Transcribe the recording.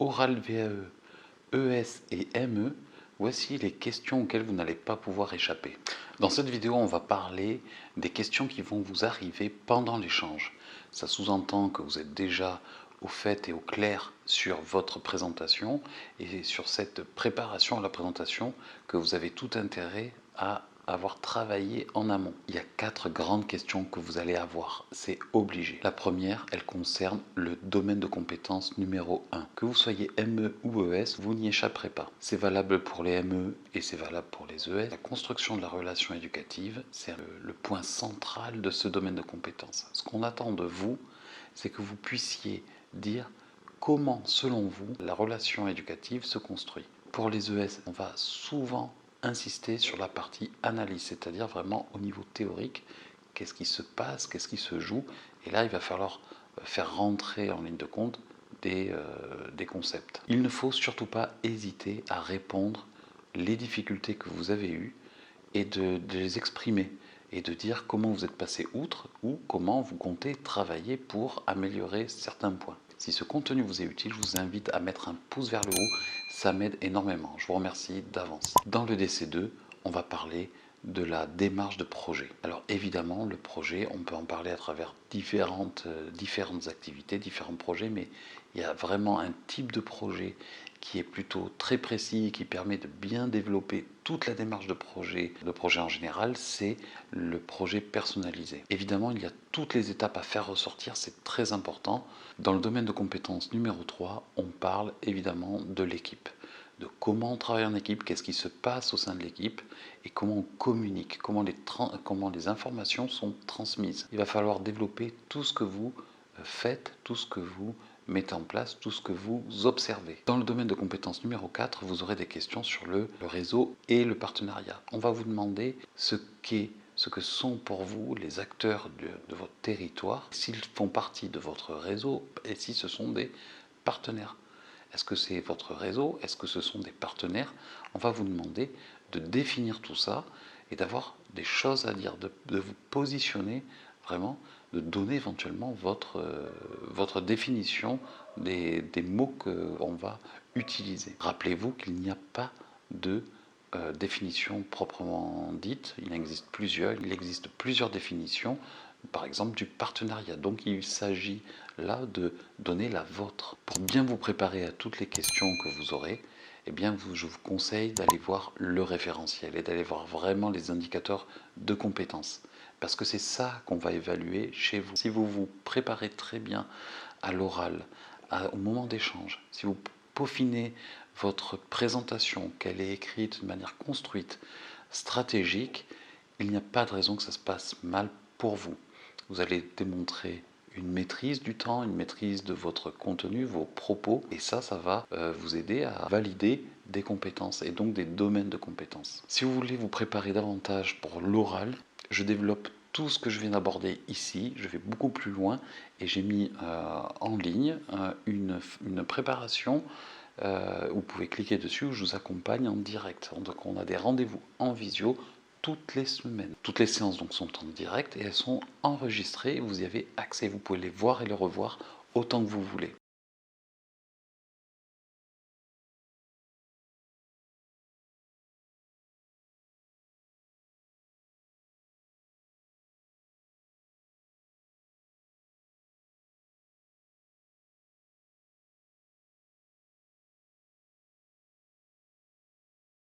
Oral VAE, ES et ME, voici les questions auxquelles vous n'allez pas pouvoir échapper. Dans cette vidéo, on va parler des questions qui vont vous arriver pendant l'échange. Ça sous-entend que vous êtes déjà au fait et au clair sur votre présentation et sur cette préparation à la présentation que vous avez tout intérêt à avoir travaillé en amont. Il y a 4 grandes questions que vous allez avoir, c'est obligé. La première, elle concerne le domaine de compétence numéro 1. Que vous soyez ME ou ES, vous n'y échapperez pas. C'est valable pour les ME et c'est valable pour les ES. La construction de la relation éducative, c'est le point central de ce domaine de compétence. Ce qu'on attend de vous, c'est que vous puissiez dire comment, selon vous, la relation éducative se construit. Pour les ES, on va souvent insister sur la partie analyse, c'est-à-dire vraiment au niveau théorique, qu'est-ce qui se passe, qu'est-ce qui se joue, et là il va falloir faire rentrer en ligne de compte des concepts. Il ne faut surtout pas hésiter à répondre les difficultés que vous avez eues et de les exprimer et de dire comment vous êtes passé outre ou comment vous comptez travailler pour améliorer certains points. Si ce contenu vous est utile, je vous invite à mettre un pouce vers le haut, ça m'aide énormément. Je vous remercie d'avance. Dans le DC2, on va parler de la démarche de projet. Alors évidemment, le projet, on peut en parler à travers différentes activités, différents projets, mais il y a vraiment un type de projet qui est plutôt très précis et qui permet de bien développer toute la démarche de projet en général, c'est le projet personnalisé. Évidemment, il y a toutes les étapes à faire ressortir, c'est très important. Dans le domaine de compétences numéro 3, on parle évidemment de l'équipe, de comment on travaille en équipe, qu'est-ce qui se passe au sein de l'équipe et comment on communique, comment les informations sont transmises. Il va falloir développer tout ce que vous faites, tout ce que vous mettez en place, tout ce que vous observez. Dans le domaine de compétences numéro 4, vous aurez des questions sur le réseau et le partenariat. On va vous demander ce que sont pour vous les acteurs de votre territoire, s'ils font partie de votre réseau et si ce sont des partenaires. Est-ce que c'est votre réseau? Est-ce que ce sont des partenaires? On va vous demander de définir tout ça et d'avoir des choses à dire, de vous positionner vraiment, de donner éventuellement votre définition des mots qu'on va utiliser. Rappelez-vous qu'il n'y a pas de définition proprement dite, il existe plusieurs définitions, par exemple du partenariat. Donc il s'agit là de donner la vôtre. Pour bien vous préparer à toutes les questions que vous aurez, eh bien, je vous conseille d'aller voir le référentiel et d'aller voir vraiment les indicateurs de compétences. Parce que c'est ça qu'on va évaluer chez vous. Si vous vous préparez très bien à l'oral, au moment d'échange, si vous peaufinez votre présentation, qu'elle est écrite de manière construite, stratégique, il n'y a pas de raison que ça se passe mal pour vous. Vous allez démontrer une maîtrise du temps, une maîtrise de votre contenu, vos propos, et ça va vous aider à valider des compétences et donc des domaines de compétences. Si vous voulez vous préparer davantage pour l'oral, je développe tout ce que je viens d'aborder ici, je vais beaucoup plus loin et j'ai mis en ligne une préparation. Vous pouvez cliquer dessus où je vous accompagne en direct. Donc on a des rendez-vous en visio toutes les semaines. Toutes les séances donc sont en direct et elles sont enregistrées. Vous y avez accès, vous pouvez les voir et les revoir autant que vous voulez.